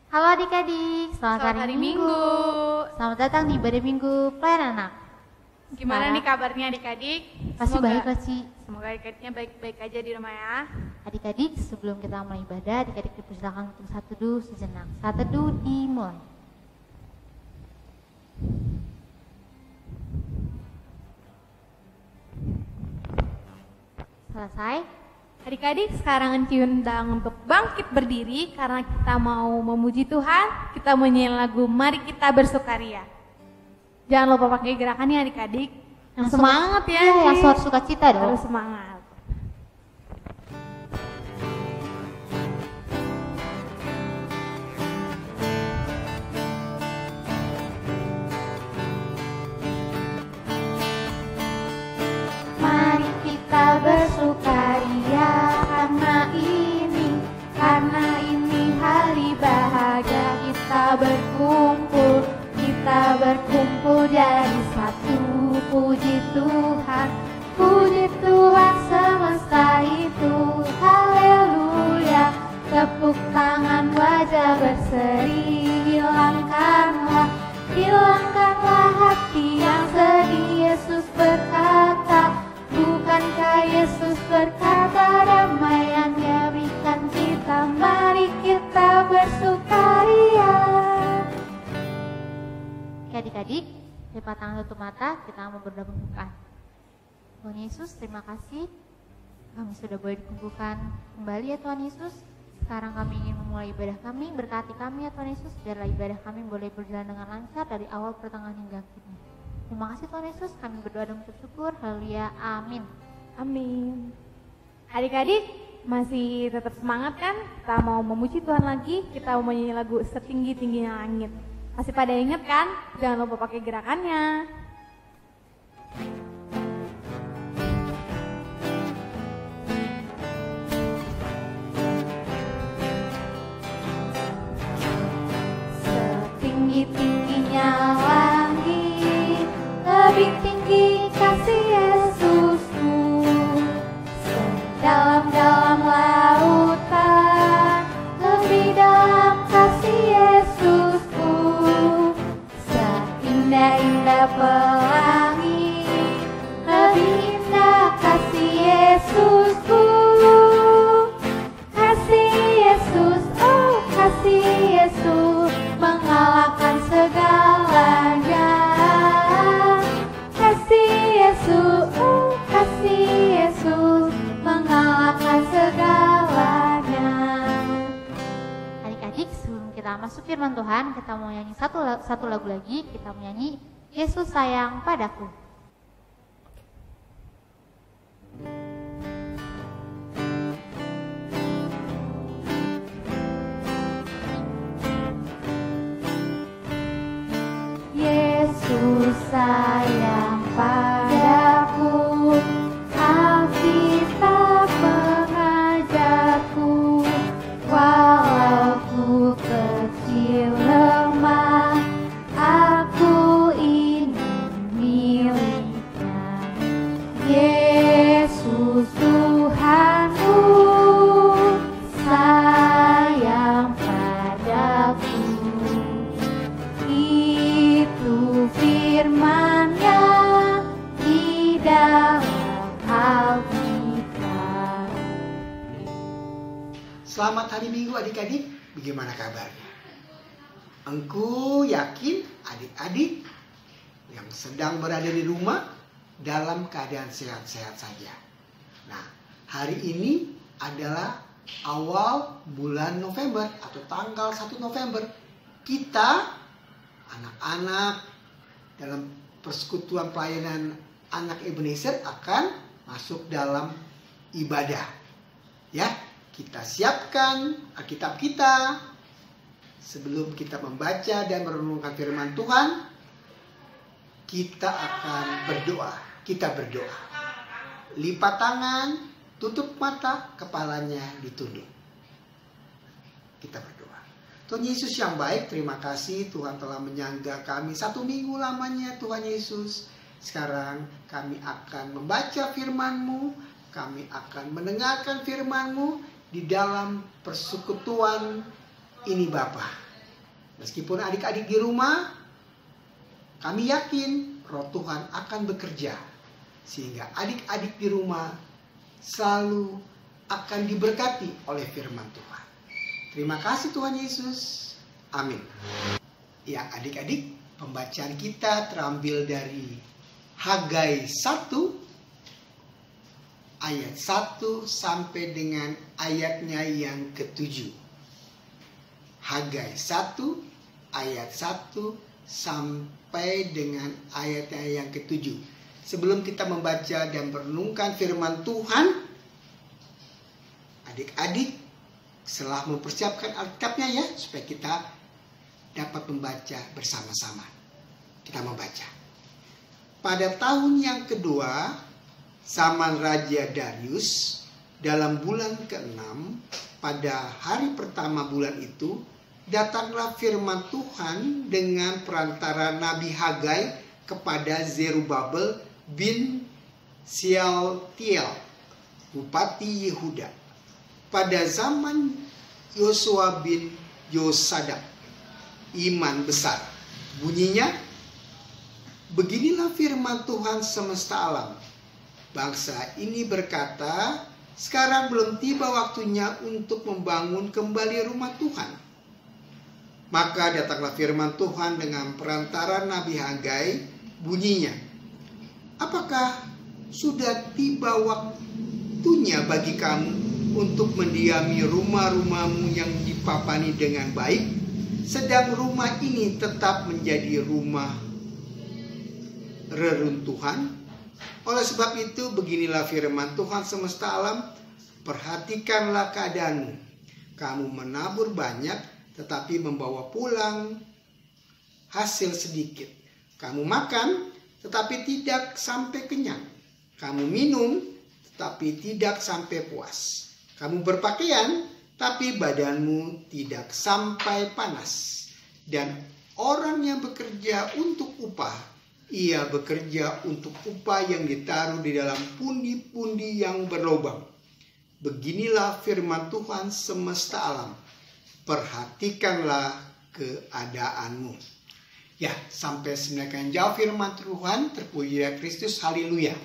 Halo adik-adik, selamat hari Minggu. Selamat datang di ibadah Minggu Pelayanan Anak. Gimana nih kabarnya adik-adik? Pasti baik Koci. Semoga adik-adiknya baik-baik aja di rumah ya. Adik-adik, sebelum kita mulai ibadah, adik-adik dipersilakan untuk saat teduh sejenak. Saat teduh dimulai. Selesai. Adik-adik sekarang diundang untuk bangkit berdiri karena kita mau memuji Tuhan. Kita menyanyi lagu Mari Kita Bersukaria. Jangan lupa pakai gerakannya adik-adik. Yang semangat ya. Yang suara sukacita dong. Harus semangat. Mari kita bersukaria karena ini hari bahagia. Kita berkumpul jadi satu. Puji Tuhan semesta itu. Haleluya. Tepuk tangan, wajah berseri. Hilangkanlah hati yang sedih. Yesus berkata, bukankah Yesus berkata, damai yang Dia berikan kita. Mari kita bersukaria. Oke adik-adik, lipat tangan, tutup mata, kita mau berdoa pembukaan. Tuhan Yesus, terima kasih kami sudah boleh dikumpulkan kembali ya Tuhan Yesus. Sekarang kami ingin memulai ibadah kami, berkati kami ya Tuhan Yesus, biarlah ibadah kami boleh berjalan dengan lancar dari awal pertengahan hingga akhirnya. Terima kasih Tuhan Yesus, kami berdoa dan bersyukur. Haleluya, amin. Amin. Adik-adik masih tetap semangat kan? Kita mau memuji Tuhan lagi, kita mau menyanyi lagu Setinggi-tingginya Langit. Masih pada ingat kan? Jangan lupa pakai gerakannya. Setinggi-tingginya langit, lebih tinggi kasih Yesusku. Sedalam-dalam lautan, lebih dalam kasih Yesusku. Seindah-indah pelangi, lebih indah kasih Yesusku. Kasih Yesus, oh kasih Yesus, mengalahkan segalanya. Kasih Yesus, oh kasih Yesus, mengalahkan segalanya. Adik-adik, sebelum kita masuk firman Tuhan, kita mau nyanyi satu lagu lagi. Kita mau nyanyi Yesus Sayang Padaku. Yesus sayang padaku, Alkitab mengajarku, walau ku kecil lemah, aku ingin miliknya. Yesus Tuhanku, sayang padaku. Itu firman-Nya di dalam Alkitab. Selamat hari Minggu adik-adik, bagaimana kabarnya? Engkau yakin adik-adik yang sedang berada di rumah dalam keadaan sehat-sehat saja. Nah, hari ini adalah awal bulan November atau tanggal 1 November. Kita anak-anak dalam persekutuan pelayanan anak Ebenezer akan masuk dalam ibadah. Ya, kita siapkan Alkitab kita. Sebelum kita membaca dan merenungkan firman Tuhan, kita akan berdoa. Kita berdoa. Lipat tangan, tutup mata, kepalanya ditunduk. Kita berdoa. Tuhan Yesus yang baik, terima kasih Tuhan telah menyangga kami 1 minggu lamanya Tuhan Yesus. Sekarang kami akan membaca firman-Mu, kami akan mendengarkan firman-Mu di dalam persekutuan ini Bapa. Meskipun adik-adik di rumah, kami yakin Roh Tuhan akan bekerja. Sehingga adik-adik di rumah selalu akan diberkati oleh firman Tuhan. Terima kasih Tuhan Yesus. Amin. Ya adik-adik, pembacaan kita terambil dari Hagai 1 ayat 1 sampai dengan ayatnya yang ke-7. Hagai 1 ayat 1 sampai dengan ayatnya yang ke-7. Sebelum kita membaca dan merenungkan firman Tuhan, adik-adik setelah mempersiapkan Alkitabnya ya, supaya kita dapat membaca bersama-sama. Kita membaca. Pada tahun yang kedua, zaman Raja Darius, dalam bulan ke-6, pada hari pertama bulan itu, datanglah firman Tuhan dengan perantara Nabi Hagai kepada Zerubabel bin Shealtiel, Bupati Yehuda. Pada zaman Yosua bin Yosadak, imam besar. Bunyinya, beginilah firman Tuhan semesta alam. Bangsa ini berkata, sekarang belum tiba waktunya untuk membangun kembali rumah Tuhan. Maka datanglah firman Tuhan dengan perantara Nabi Hagai, bunyinya, apakah sudah tiba waktunya bagi kamu untuk mendiami rumah-rumahmu yang dipapani dengan baik, sedang rumah ini tetap menjadi rumah reruntuhan? Oleh sebab itu, beginilah firman Tuhan semesta alam, perhatikanlah keadaanmu. Kamu menabur banyak, tetapi membawa pulang hasil sedikit. Kamu makan, tetapi tidak sampai kenyang. Kamu minum, tetapi tidak sampai puas. Kamu berpakaian, tapi badanmu tidak sampai panas. Dan orang yang bekerja untuk upah, ia bekerja untuk upah yang ditaruh di dalam pundi-pundi yang berlubang. Beginilah firman Tuhan semesta alam. Perhatikanlah keadaanmu. Ya, sampai sebenarnya jauh firman Tuhan, terpujilah Kristus, haleluya.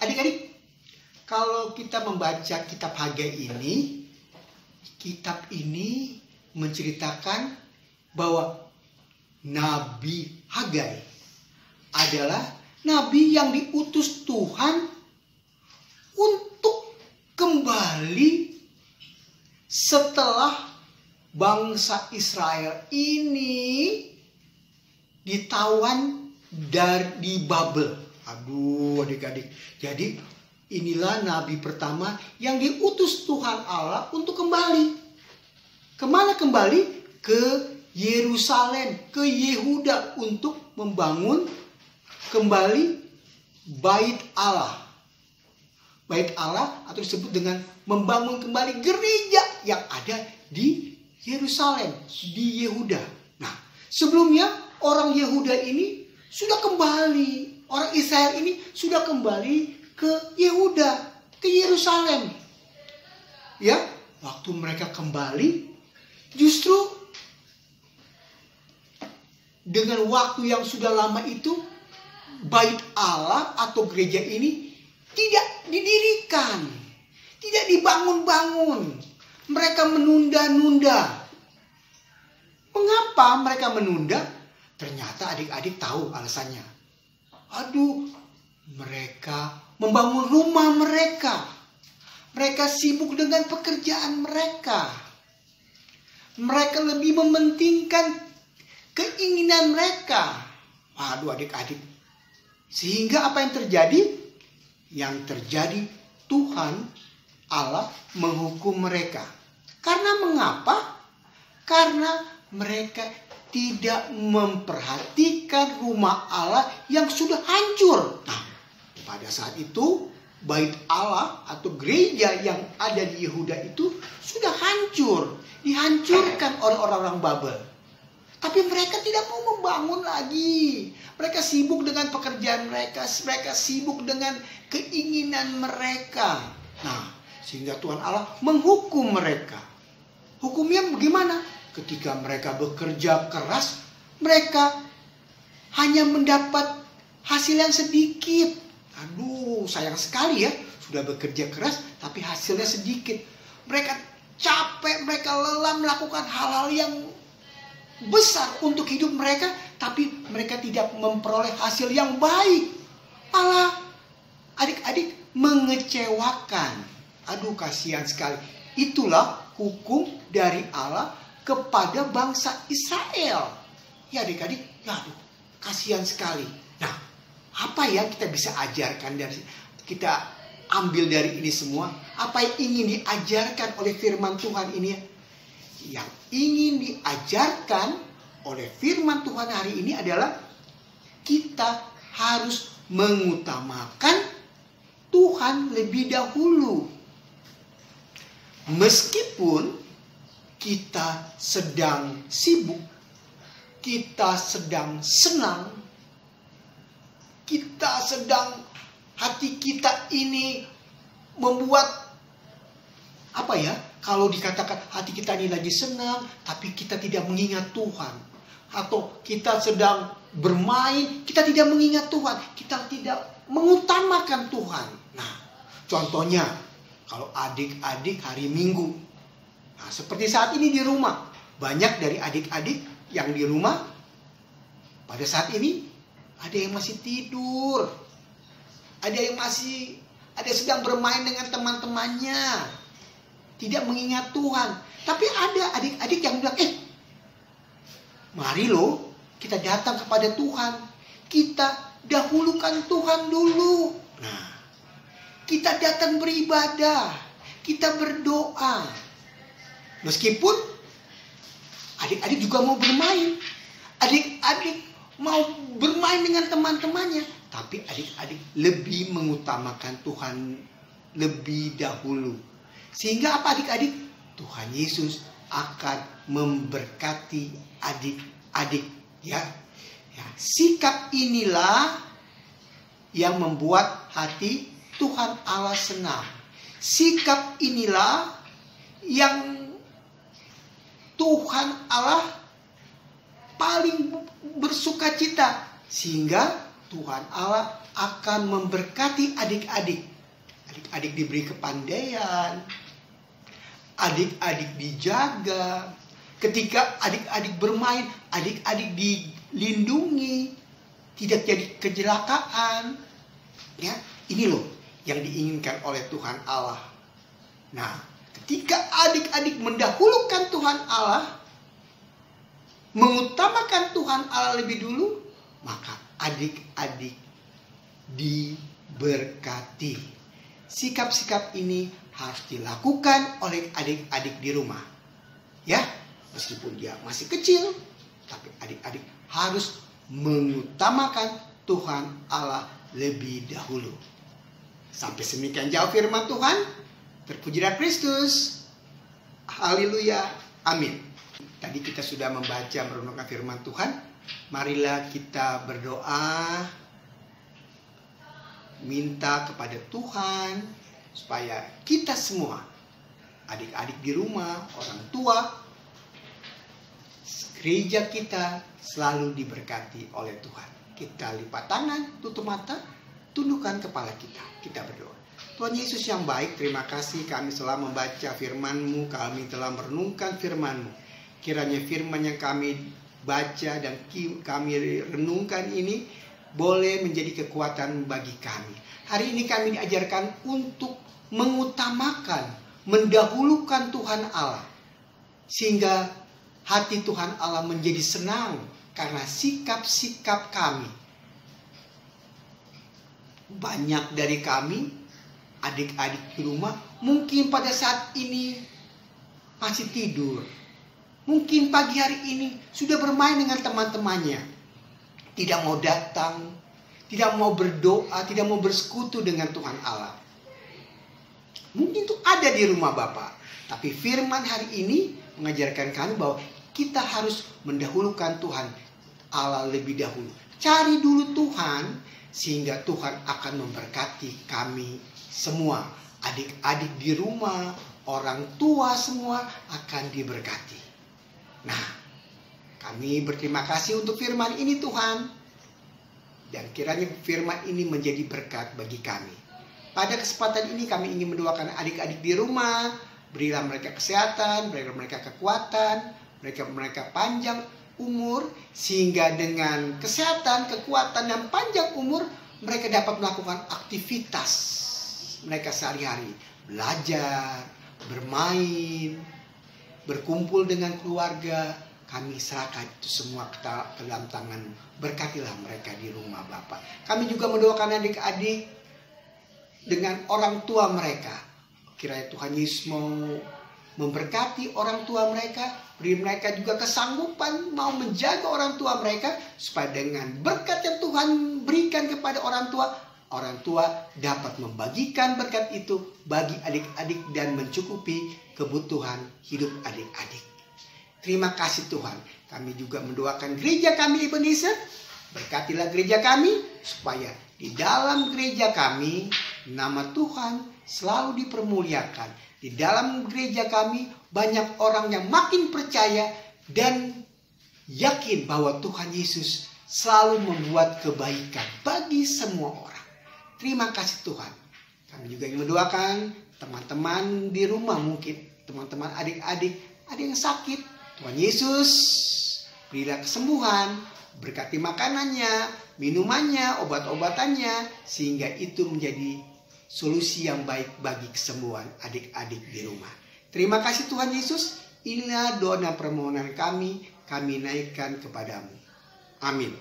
Adik-adik, kalau kita membaca kitab Hagai ini, kitab ini menceritakan bahwa Nabi Hagai adalah nabi yang diutus Tuhan untuk kembali setelah bangsa Israel ini ditawan di Babel. Aduh adik-adik. Jadi inilah nabi pertama yang diutus Tuhan Allah untuk kembali. Kemana kembali? Ke Yerusalem, ke Yehuda, untuk membangun kembali Bait Allah. Bait Allah atau disebut dengan membangun kembali gereja yang ada di Yerusalem, di Yehuda. Nah, sebelumnya orang Yehuda ini sudah kembali, orang Israel ini sudah kembali ke Yehuda, ke Yerusalem. Ya, waktu mereka kembali, justru dengan waktu yang sudah lama itu, Bait Allah atau gereja ini tidak didirikan, tidak dibangun-bangun. Mereka menunda-nunda. Mengapa mereka menunda? Ternyata adik-adik tahu alasannya. Aduh, mereka membangun rumah mereka. Mereka sibuk dengan pekerjaan mereka. Mereka lebih mementingkan keinginan mereka. Waduh adik-adik. Sehingga apa yang terjadi? Yang terjadi Tuhan Allah menghukum mereka. Karena mengapa? Karena mereka tidak memperhatikan rumah Allah yang sudah hancur. Nah, pada saat itu Bait Allah atau gereja yang ada di Yehuda itu sudah hancur. Dihancurkan oleh orang-orang Babel. Tapi mereka tidak mau membangun lagi. Mereka sibuk dengan pekerjaan mereka. Mereka sibuk dengan keinginan mereka. Nah, sehingga Tuhan Allah menghukum mereka. Hukumnya bagaimana? ketika mereka bekerja keras, mereka hanya mendapat hasil yang sedikit. Aduh, sayang sekali ya. Sudah bekerja keras, tapi hasilnya sedikit. Mereka capek, mereka lelah melakukan hal-hal yang besar untuk hidup mereka, tapi mereka tidak memperoleh hasil yang baik. Malah adik-adik mengecewakan. Aduh, kasihan sekali. Itulah hukum dari Allah kepada bangsa Israel. Ya adik-adik, aduh, kasihan sekali. Nah, apa yang kita bisa ajarkan dari kita ambil dari ini semua? Apa yang ingin diajarkan oleh firman Tuhan ini? Yang ingin diajarkan oleh firman Tuhan hari ini adalah kita harus mengutamakan Tuhan lebih dahulu. Meskipun kita sedang sibuk, kita sedang senang, kita sedang, hati kita ini membuat apa ya? Kalau dikatakan hati kita ini lagi senang, tapi kita tidak mengingat Tuhan. Atau kita sedang bermain, kita tidak mengingat Tuhan. Kita tidak mengutamakan Tuhan. Nah, contohnya kalau adik-adik hari Minggu. Nah, seperti saat ini di rumah. Banyak dari adik-adik yang di rumah pada saat ini ada yang masih tidur. Ada yang sedang bermain dengan teman-temannya. Tidak mengingat Tuhan. Tapi ada adik-adik yang bilang, mari loh kita datang kepada Tuhan. Kita dahulukan Tuhan dulu. Nah, kita datang beribadah. Kita berdoa. Meskipun adik-adik juga mau bermain. Adik-adik mau bermain dengan teman-temannya. Tapi adik-adik lebih mengutamakan Tuhan lebih dahulu. Sehingga apa adik-adik? Tuhan Yesus akan memberkati adik-adik. Ya, sikap inilah yang membuat hati Tuhan Allah senang. Sikap inilah yang Tuhan Allah paling bersukacita. Sehingga Tuhan Allah akan memberkati adik-adik. Adik-adik diberi kepandaian. Adik-adik dijaga. Ketika adik-adik bermain, adik-adik dilindungi. Tidak jadi kecelakaan. Ya, ini loh yang diinginkan oleh Tuhan Allah. Nah, ketika adik-adik mendahulukan Tuhan Allah, mengutamakan Tuhan Allah lebih dulu, maka adik-adik diberkati. Sikap-sikap ini harus dilakukan oleh adik-adik di rumah. Ya, meskipun dia masih kecil, tapi adik-adik harus mengutamakan Tuhan Allah lebih dahulu. Sampai semikian jauh firman Tuhan. Terpujilah Kristus. Haleluya. Amin. Tadi kita sudah membaca merenungkan firman Tuhan. Marilah kita berdoa, minta kepada Tuhan supaya kita semua, adik-adik di rumah, orang tua, gereja kita selalu diberkati oleh Tuhan. Kita lipat tangan, tutup mata, tundukkan kepala kita. Kita berdoa. Tuhan Yesus yang baik, terima kasih kami telah membaca firman-Mu, kami telah merenungkan firman-Mu. Kiranya firman yang kami baca dan kami renungkan ini boleh menjadi kekuatan bagi kami. Hari ini kami diajarkan untuk mengutamakan, mendahulukan Tuhan Allah. Sehingga hati Tuhan Allah menjadi senang karena sikap-sikap kami. Banyak dari kami, adik-adik di rumah, mungkin pada saat ini masih tidur. Mungkin pagi hari ini sudah bermain dengan teman-temannya. Tidak mau datang, tidak mau berdoa, tidak mau bersekutu dengan Tuhan Allah. Mungkin itu ada di rumah Bapak. Tapi firman hari ini mengajarkan kami bahwa kita harus mendahulukan Tuhan Allah lebih dahulu. Cari dulu Tuhan, sehingga Tuhan akan memberkati kami semua. Adik-adik di rumah, orang tua semua akan diberkati. Nah, kami berterima kasih untuk firman ini Tuhan. Dan kiranya firman ini menjadi berkat bagi kami. Pada kesempatan ini kami ingin mendoakan adik-adik di rumah. Berilah mereka kesehatan, berilah mereka kekuatan, mereka panjang umur. Sehingga dengan kesehatan, kekuatan, dan panjang umur, mereka dapat melakukan aktivitas mereka sehari-hari. Belajar, bermain, berkumpul dengan keluarga. Kami serahkan itu semua ke dalam tangan. Berkatilah mereka di rumah Bapa. Kami juga mendoakan adik-adik dengan orang tua mereka. Kiranya Tuhan Yesus mau memberkati orang tua mereka. Beri mereka juga kesanggupan mau menjaga orang tua mereka. Supaya dengan berkat yang Tuhan berikan kepada orang tua dapat membagikan berkat itu bagi adik-adik dan mencukupi kebutuhan hidup adik-adik. Terima kasih Tuhan. Kami juga mendoakan gereja kami Ebenezer. Berkatilah gereja kami supaya di dalam gereja kami nama Tuhan selalu dipermuliakan. Di dalam gereja kami banyak orang yang makin percaya dan yakin bahwa Tuhan Yesus selalu membuat kebaikan bagi semua orang. Terima kasih Tuhan. Kami juga ingin mendoakan teman-teman di rumah, mungkin teman-teman adik-adik ada yang sakit. Tuhan Yesus berilah kesembuhan, berkati makanannya, minumannya, obat-obatannya, sehingga itu menjadi solusi yang baik bagi kesembuhan adik-adik di rumah. Terima kasih Tuhan Yesus. Inilah doa dan permohonan kami naikkan kepadamu. Amin.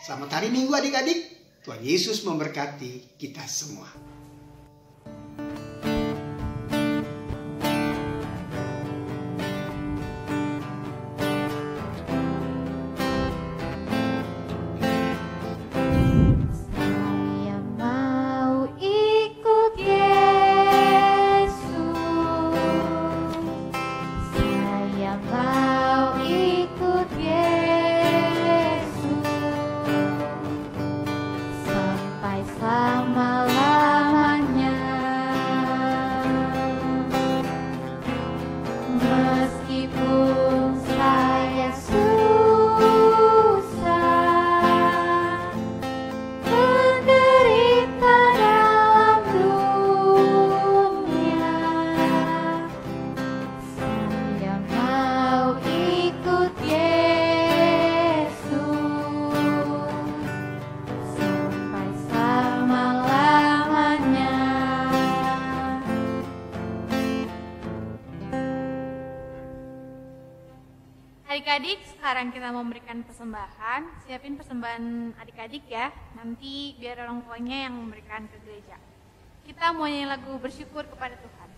Selamat hari Minggu adik-adik. Tuhan Yesus memberkati kita semua. Adik-adik, sekarang kita memberikan persembahan. Siapin persembahan adik-adik ya. Nanti biar orang tuanya yang memberikan ke gereja. Kita mau nyanyi lagu bersyukur kepada Tuhan.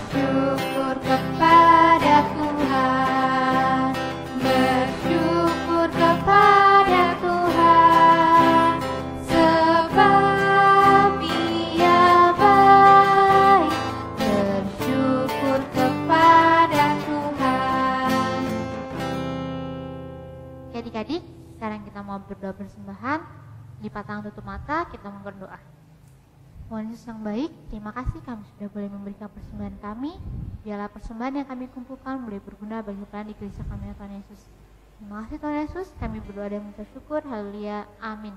Bersyukur kepada Tuhan, bersyukur kepada Tuhan, sebab Dia baik. Bersyukur kepada Tuhan. Oke adik-adik, sekarang kita mau berdoa persembahan. Lipat tangan, tutup mata, kita mau berdoa. Tuhan Yesus yang baik, terima kasih kami sudah boleh memberikan persembahan kami. Biarlah persembahan yang kami kumpulkan boleh berguna bagi pelayan di gereja kami ya Tuhan Yesus. Terima kasih Tuhan Yesus, kami berdoa dan mengucap syukur. Haleluya, amin.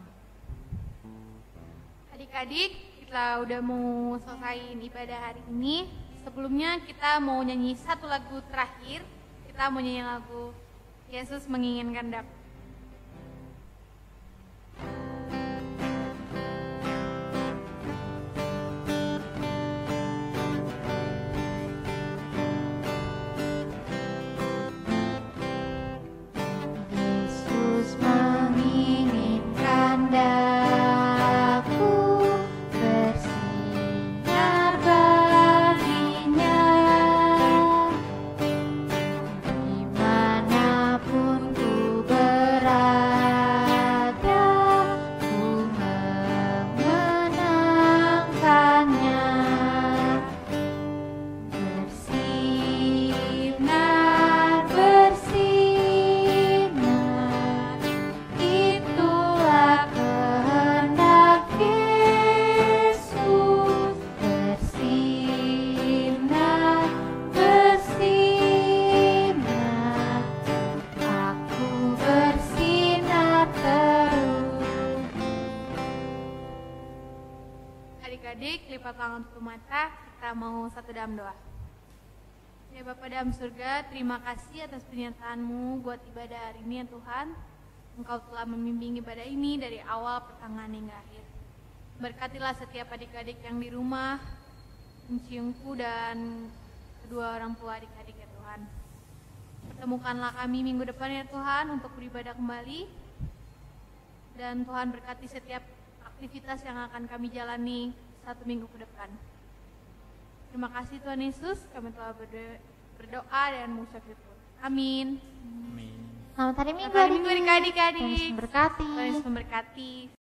Adik-adik, kita udah mau selesaiin ibadah hari ini. Sebelumnya kita mau nyanyi satu lagu terakhir. Kita mau nyanyi lagu Yesus Menginginkan Daku. Yesus menginginkan daku bersinar baginya, dimanapun ku berada. lipat tangan tutup mata, kita mau satu dalam doa. Ya Bapa dalam surga, terima kasih atas penyertaan-Mu buat ibadah hari ini ya Tuhan. Engkau telah membimbing ibadah ini dari awal, pertengahan hingga akhir. Berkatilah setiap adik-adik yang di rumah, menciumku dan kedua orang tua adik-adik ya Tuhan. Pertemukanlah kami minggu depan ya Tuhan untuk beribadah kembali. Dan Tuhan berkati setiap aktivitas yang akan kami jalani 1 minggu ke depan. Terima kasih Tuhan Yesus, kami telah berdoa dan mengucap syukur. Amin. Selamat hari Minggu Selamat hari Minggu adik-adik. Tuhan Yesus memberkati. Tuhan Yesus memberkati.